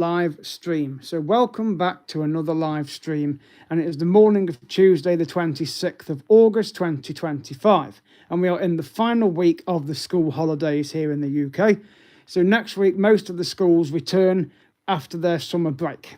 live stream. So welcome back to another live stream, and it is the morning of Tuesday the 26th of August 2025, and we are in the final week of the school holidays here in the UK. So next week most of the schools return after their summer break.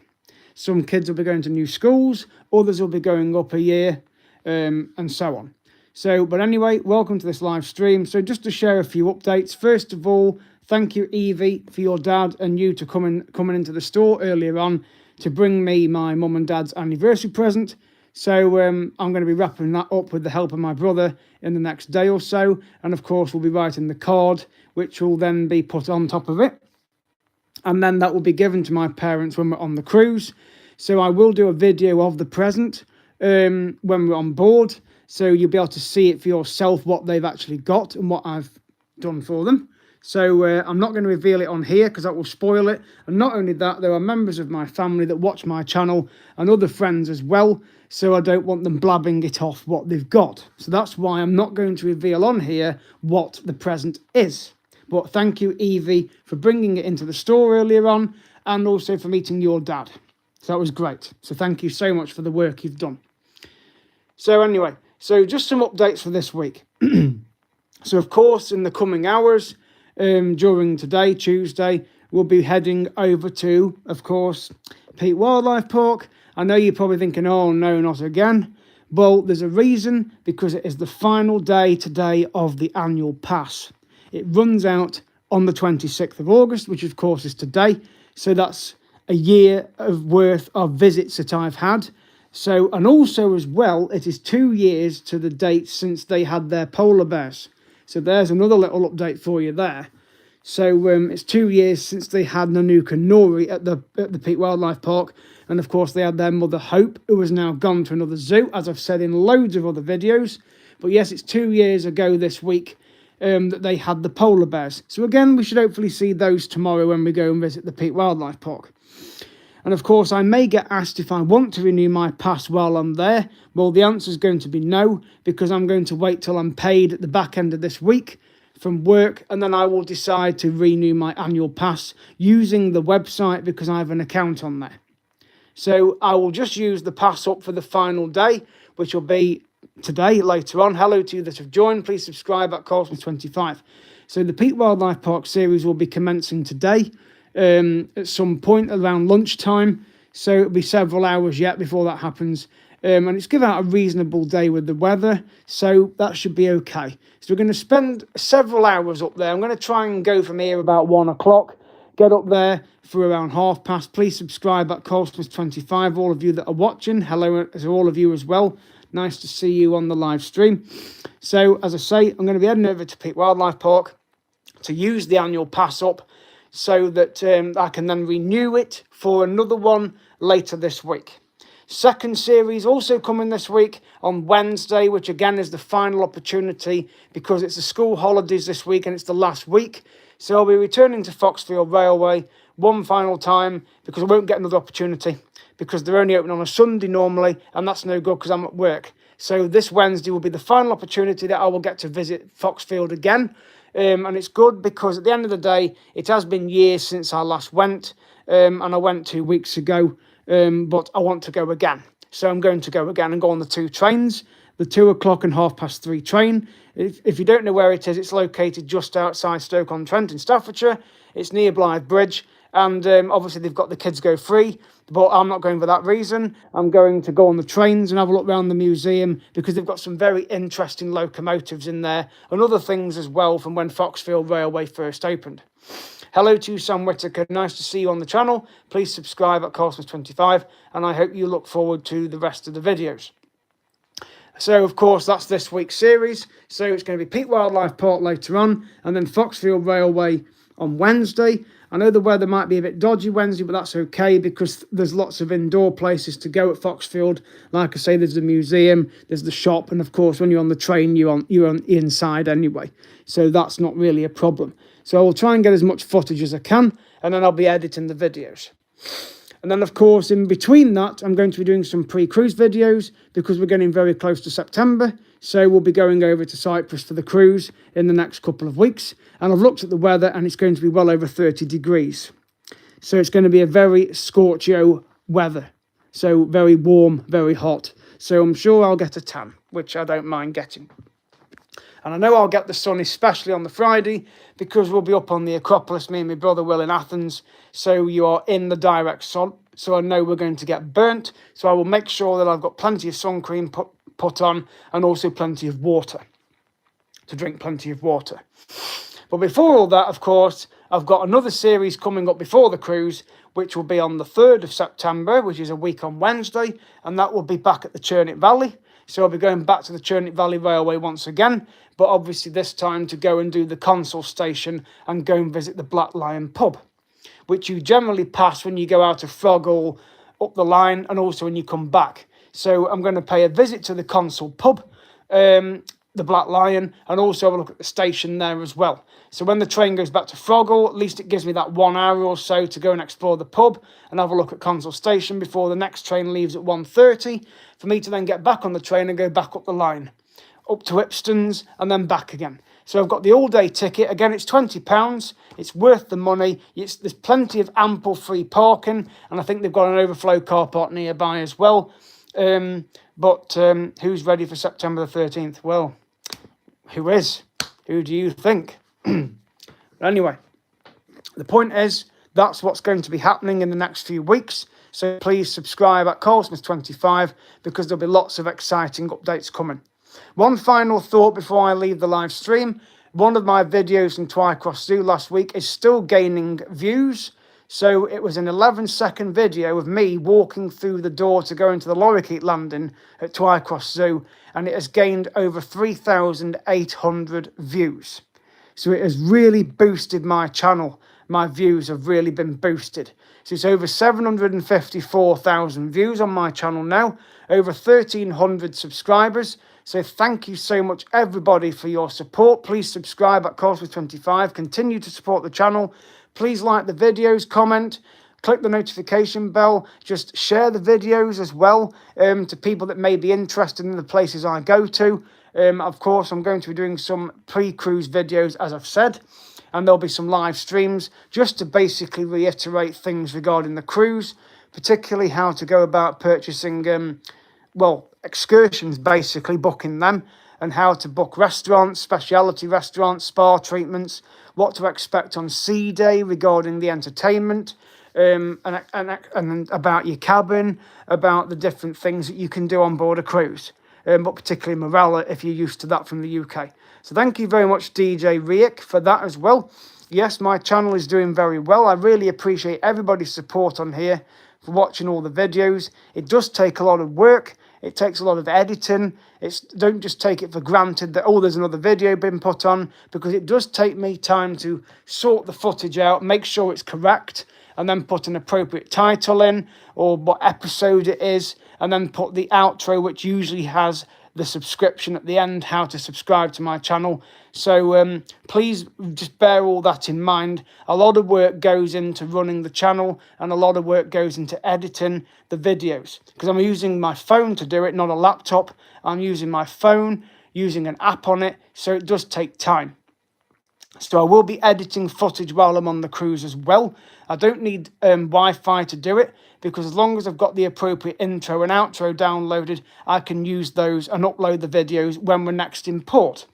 Some kids will be going to new schools, others will be going up a year, and so on. So, but anyway, welcome to this live stream. So just to share a few updates, first of all, thank you, Evie, for your dad and you to coming into the store earlier on to bring me my mum and dad's anniversary present. So I'm going to be wrapping that up with the help of my brother in the next day or so. And of course, we'll be writing the card, which will then be put on top of it. And then that will be given to my parents when we're on the cruise. So I will do a video of the present when we're on board. So you'll be able to see it for yourself, what they've actually got and what I've done for them. So I'm not going to reveal it on here because that will spoil it. And not only that, there are members of my family that watch my channel and other friends as well. So I don't want them blabbing it off what they've got. So that's why I'm not going to reveal on here what the present is. But thank you, Evie, for bringing it into the store earlier on and also for meeting your dad. So that was great. So thank you so much for the work you've done. So anyway, so just some updates for this week. So of course, in the coming hours, during today, Tuesday, we'll be heading over to, of course, Peak Wildlife Park. I know you're probably thinking, oh no, not again. Well, there's a reason, because it is the final day today of the annual pass. It runs out on the 26th of August, which of course is today. So that's a year of worth of visits that I've had. So, and also as well, it is 2 years to the date since they had their polar bears. So there's another little update for you there. So it's 2 years since they had Nanook and Nori at the Peak Wildlife Park. And of course they had their mother Hope, who has now gone to another zoo, as I've said in loads of other videos. But yes, it's 2 years ago this week that they had the polar bears. So again, we should hopefully see those tomorrow when we go and visit the Peak Wildlife Park. And of course, I may get asked if I want to renew my pass while I'm there. Well, the answer is going to be no, because I'm going to wait till I'm paid at the back end of this week from work, and then I will decide to renew my annual pass using the website because I have an account on there. So I will just use the pass up for the final day, which will be today, later on. Hello to you that have joined. Please subscribe at Cosmos25. So the Peak Wildlife Park series will be commencing today. At some point around lunchtime, so it'll be several hours yet before that happens, and it's given out a reasonable day with the weather, so that should be okay. So we're going to spend several hours up there. I'm going to try and go from here about 1 o'clock, get up there for around past. Please subscribe at Cosmos25, all of you that are watching. Hello to all of you as well. Nice to see you on the live stream. So as I say, I'm going to be heading over to Peak Wildlife Park to use the annual pass up, so that I can then renew it for another one later this week. Second series also coming this week on Wednesday, which again is the final opportunity because it's the school holidays this week and it's the last week. So I'll be returning to FOXFIELD Railway one final time because I won't get another opportunity because they're only open on a Sunday normally, and that's no good because I'm at work. So this Wednesday will be the final opportunity that I will get to visit FOXFIELD again. And it's good because at the end of the day, it has been years since I last went, and I went 2 weeks ago, but I want to go again. So I'm going to go again and go on the 2 trains, the 2 o'clock and 3:30 train. If you don't know where it is, it's located just outside Stoke-on-Trent in Staffordshire. It's near Blythe Bridge, and obviously they've got the kids go free, but I'm not going for that reason. I'm going to go on the trains and have a look around the museum because they've got some very interesting locomotives in there and other things as well from when FOXFIELD Railway first opened. Hello to you, Sam Whittaker. Nice to see you on the channel. Please subscribe at Cosmos25, and I hope you look forward to the rest of the videos. So, of course, that's this week's series. So it's going to be Peak Wildlife Park later on, and then FOXFIELD Railway on Wednesday. I know the weather might be a bit dodgy Wednesday, but that's okay because there's lots of indoor places to go at FOXFIELD. Like I say, there's the museum, there's the shop, and of course, when you're on the train, you're on inside anyway. So that's not really a problem. So I'll try and get as much footage as I can, and then I'll be editing the videos. And then, of course, in between that, I'm going to be doing some pre-cruise videos because we're getting very close to September. So we'll be going over to Cyprus for the cruise in the next couple of weeks. And I've looked at the weather and it's going to be well over 30 degrees. So it's going to be a very scorchio weather. So very warm, very hot. So I'm sure I'll get a tan, which I don't mind getting. And I know I'll get the sun, especially on the Friday, because we'll be up on the Acropolis, me and my brother will, in Athens. So you are in the direct sun. So I know we're going to get burnt. So I will make sure that I've got plenty of sun cream put on, and also plenty of water, to drink plenty of water. But before all that, of course, I've got another series coming up before the cruise, which will be on the 3rd of September, which is a week on Wednesday, and that will be back at the CHURNET Valley. So I'll be going back to the CHURNET Valley Railway once again, but obviously this time to go and do the Consul station and go and visit the Black Lion pub, which you generally pass when you go out of Froggle up the line, and also when you come back. So I'm going to pay a visit to the Consul pub, the Black Lion, and also have a look at the station there as well. So when the train goes back to Froggle, at least it gives me that 1 hour or so to go and explore the pub and have a look at Consul Station before the next train leaves at 1:30, for me to then get back on the train and go back up the line, up to Ipston's and then back again. So I've got the all-day ticket. Again, it's £20. It's worth the money. There's plenty of ample free parking, and I think they've got an overflow car park nearby as well. But who's ready for September the 13th? Well, who is? Who do you think? Anyway, the point is, that's what's going to be happening in the next few weeks. So please subscribe at Carlsmith25, because there'll be lots of exciting updates coming. One final thought before I leave the live stream. One of my videos from Twycross Zoo last week is still gaining views. So it was an 11-second video of me walking through the door to go into the lorikeet landing at Twycross Zoo, and it has gained over 3,800 views. So it has really boosted my channel. My views have really been boosted. So it's over 754,000 views on my channel now, over 1,300 subscribers. So thank you so much, everybody, for your support. Please subscribe at Carlsmith25. Continue to support the channel. Please like the videos, comment, click the notification bell. Just share the videos as well to people that may be interested in the places I go to. Of course, I'm going to be doing some pre-cruise videos, as I've said, and there'll be some live streams just to basically reiterate things regarding the cruise, particularly how to go about purchasing, excursions, basically booking them, and how to book restaurants, specialty restaurants, spa treatments, what to expect on sea day regarding the entertainment, and about your cabin, about the different things that you can do on board a cruise, but particularly Morella if you're used to that from the UK. So thank you very much, DJ Riek, for that as well. Yes, my channel is doing very well. I really appreciate everybody's support on here for watching all the videos. It does take a lot of work. It takes a lot of editing. Don't just take it for granted that, oh, there's another video been put on, because it does take me time to sort the footage out, make sure it's correct, and then put an appropriate title in, or what episode it is, and then put the outro, which usually has the subscription at the end, how to subscribe to my channel. So please just bear all that in mind. A lot of work goes into running the channel, and a lot of work goes into editing the videos, because I'm using my phone to do it, not a laptop. I'm using my phone, using an app on it, so it does take time. So I will be editing footage while I'm on the cruise as well. I don't need Wi-Fi to do it, because as long as I've got the appropriate intro and outro downloaded, I can use those and upload the videos when we're next in port.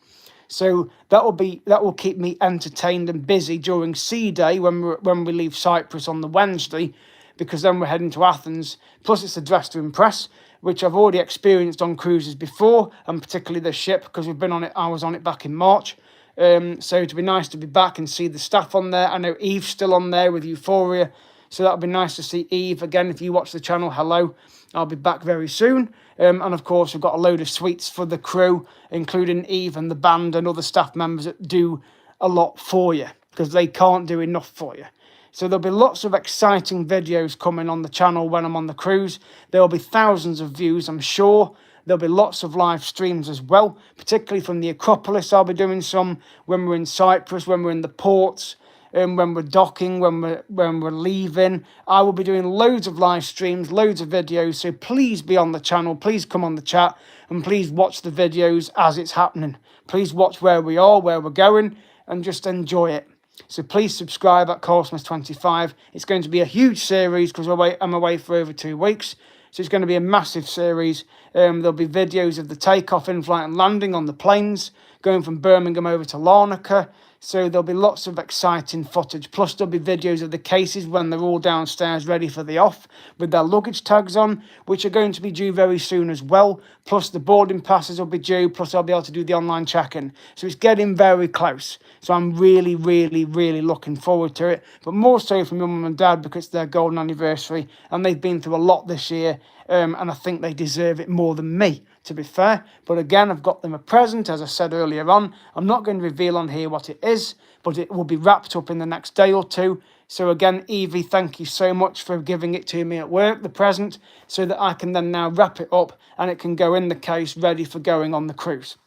So that will keep me entertained and busy during sea day when we leave Cyprus on the Wednesday, because then we're heading to Athens. Plus it's a dress to impress, which I've already experienced on cruises before, and particularly this ship, because we've been on it. I was on it back in March. So it'd be nice to be back and see the staff on there. I know Eve's still on there with Euphoria, so that'll be nice to see Eve again. If you watch the channel, hello. I'll be back very soon. And of course, we've got a load of sweets for the crew, including Eve and the band and other staff members that do a lot for you, because they can't do enough for you. So there'll be lots of exciting videos coming on the channel when I'm on the cruise. There'll be thousands of views, I'm sure. There'll be lots of live streams as well, particularly from the Acropolis. I'll be doing some when we're in Cyprus, when we're in the ports, when we're docking, when we're leaving. I will be doing loads of live streams, loads of videos. So please be on the channel. Please come on the chat, and please watch the videos as it's happening. Please watch where we are, where we're going, and just enjoy it. So please subscribe at Cosmos25. It's going to be a huge series because I'm away for over 2 weeks. So it's going to be a massive series. There'll be videos of the takeoff, in-flight and landing on the planes, going from Birmingham over to Larnaca. So there'll be lots of exciting footage. Plus there'll be videos of the cases when they're all downstairs ready for the off with their luggage tags on, which are going to be due very soon as well. Plus the boarding passes will be due. Plus I'll be able to do the online check-in. So it's getting very close. So I'm really, really, really looking forward to it. But more so for my mum and dad because it's their golden anniversary and they've been through a lot this year. And I think they deserve it more than me, to be fair. But again, I've got them a present, as I said earlier on. I'm not going to reveal on here what it is, but it will be wrapped up in the next day or two. So again, Evie, thank you so much for giving it to me at work, the present, so that I can then now wrap it up and it can go in the case ready for going on the cruise.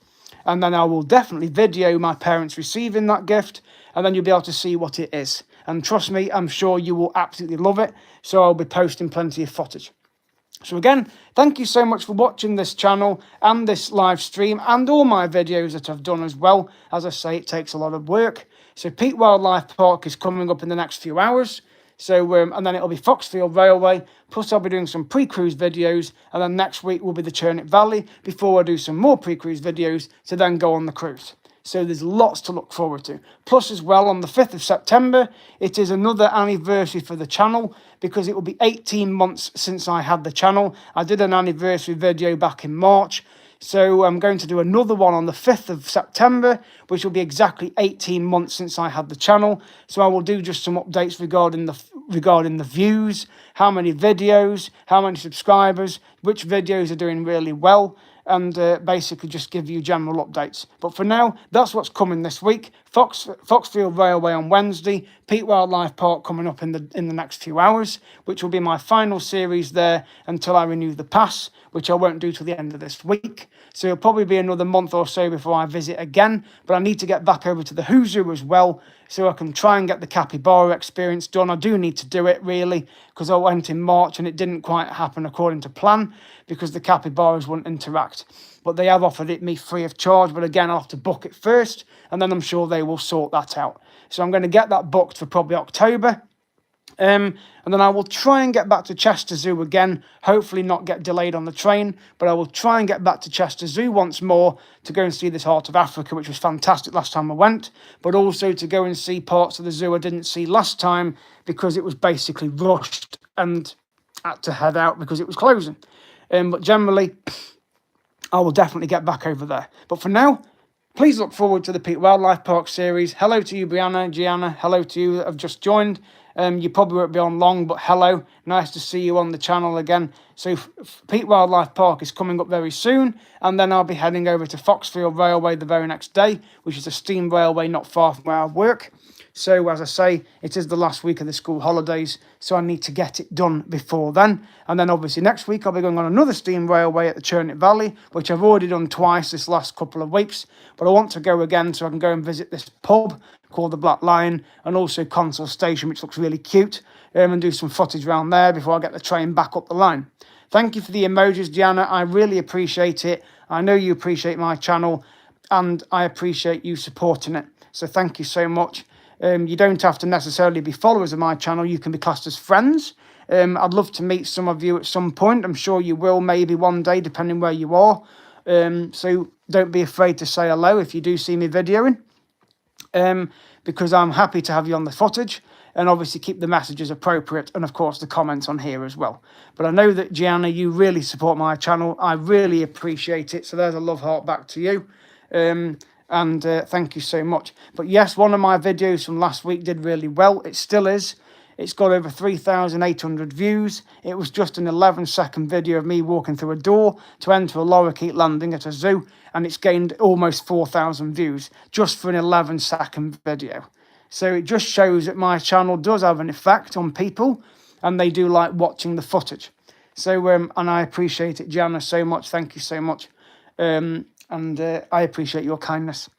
And then I will definitely video my parents receiving that gift, and then you'll be able to see what it is. And trust me, I'm sure you will absolutely love it. So I'll be posting plenty of footage. So again, thank you so much for watching this channel and this live stream and all my videos that I've done as well. As I say, it takes a lot of work. So Peak Wildlife Park is coming up in the next few hours. So, and then it'll be FOXFIELD Railway, plus I'll be doing some pre-cruise videos, and then next week will be the CHURNET Valley before I do some more pre-cruise videos to then go on the cruise. So there's lots to look forward to. Plus as well, on the 5th of September, it is another anniversary for the channel because it will be 18 months since I had the channel. I did an anniversary video back in March. So I'm going to do another one on the 5th of September, which will be exactly 18 months since I had the channel. So I will do just some updates regarding the views, how many videos, how many subscribers, which videos are doing really well, and basically just give you general updates. But for now, that's what's coming this week. FOXFIELD Railway on Wednesday, Peak Wildlife Park coming up in the next few hours, which will be my final series there until I renew the pass, which I won't do till the end of this week. So it'll probably be another month or so before I visit again. But I need to get back over to the Zoo as well, so I can try and get the capybara experience done. I do need to do it, really, because I went in March and it didn't quite happen according to plan because the capybaras wouldn't interact. But they have offered it me free of charge. But again, I'll have to book it first, and then I'm sure they will sort that out. So I'm going to get that booked for probably October. And then I will try and get back to Chester Zoo again, hopefully not get delayed on the train, but I will try and get back to Chester Zoo once more to go and see this Heart of Africa, which was fantastic last time I went, but also to go and see parts of the zoo I didn't see last time because it was basically rushed and had to head out because it was closing. But generally, I will definitely get back over there. But for now, please look forward to the Peak Wildlife Park series. Hello to you, Brianna, Gianna. Hello to you that have just joined. You probably won't be on long, but hello. Nice to see you on the channel again. So Peak Wildlife Park is coming up very soon. And then I'll be heading over to FOXFIELD Railway the very next day, which is a steam railway not far from where I work. So as I say, it is the last week of the school holidays, so I need to get it done before then. And then obviously next week I'll be going on another steam railway at the CHURNET Valley, which I've already done twice this last couple of weeks. But I want to go again so I can go and visit this pub called the Black Lion, and also Console Station, which looks really cute, and do some footage around there before I get the train back up the line. Thank you for the emojis, Gianna. I really appreciate it. I know you appreciate my channel, and I appreciate you supporting it. So thank you so much. You don't have to necessarily be followers of my channel. You can be classed as friends. I'd love to meet some of you at some point. I'm sure you will, maybe one day, depending where you are. So don't be afraid to say hello if you do see me videoing. Because I'm happy to have you on the footage, and obviously keep the messages appropriate, and of course the comments on here as well. But I know that, Gianna, you really support my channel. I really appreciate it. So there's a love heart back to you. Thank you so much. But yes, one of my videos from last week did really well. It still is. It's got over 3,800 views. It was just an 11-second video of me walking through a door to enter a lorikeet landing at a zoo, and it's gained almost 4,000 views just for an 11-second video. So it just shows that my channel does have an effect on people, and they do like watching the footage. So, and I appreciate it, Gianna, so much. Thank you so much. I appreciate your kindness.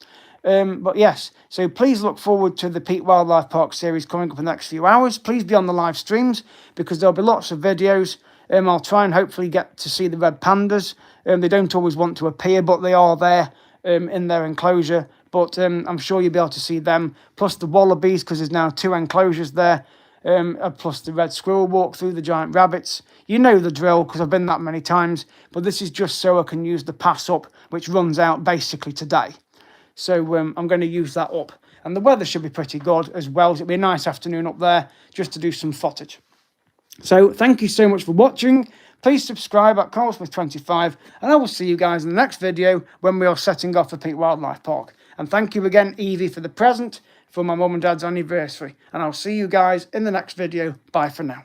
But yes, so please look forward to the Peak Wildlife Park series coming up in the next few hours. Please be on the live streams because there'll be lots of videos. I'll try and hopefully get to see the red pandas. They don't always want to appear, but they are there in their enclosure. but I'm sure you'll be able to see them, plus the wallabies, because there's now 2 enclosures there, plus the red squirrel walk through, the giant rabbits. You know the drill, because I've been that many times, but this is just so I can use the pass up, which runs out basically today. So I'm going to use that up. And the weather should be pretty good as well. It'll be a nice afternoon up there just to do some footage. So thank you so much for watching. Please subscribe at Carlsmith25, and I will see you guys in the next video when we are setting off for Peak Wildlife Park. And thank you again, Evie, for the present for my mum and dad's anniversary. And I'll see you guys in the next video. Bye for now.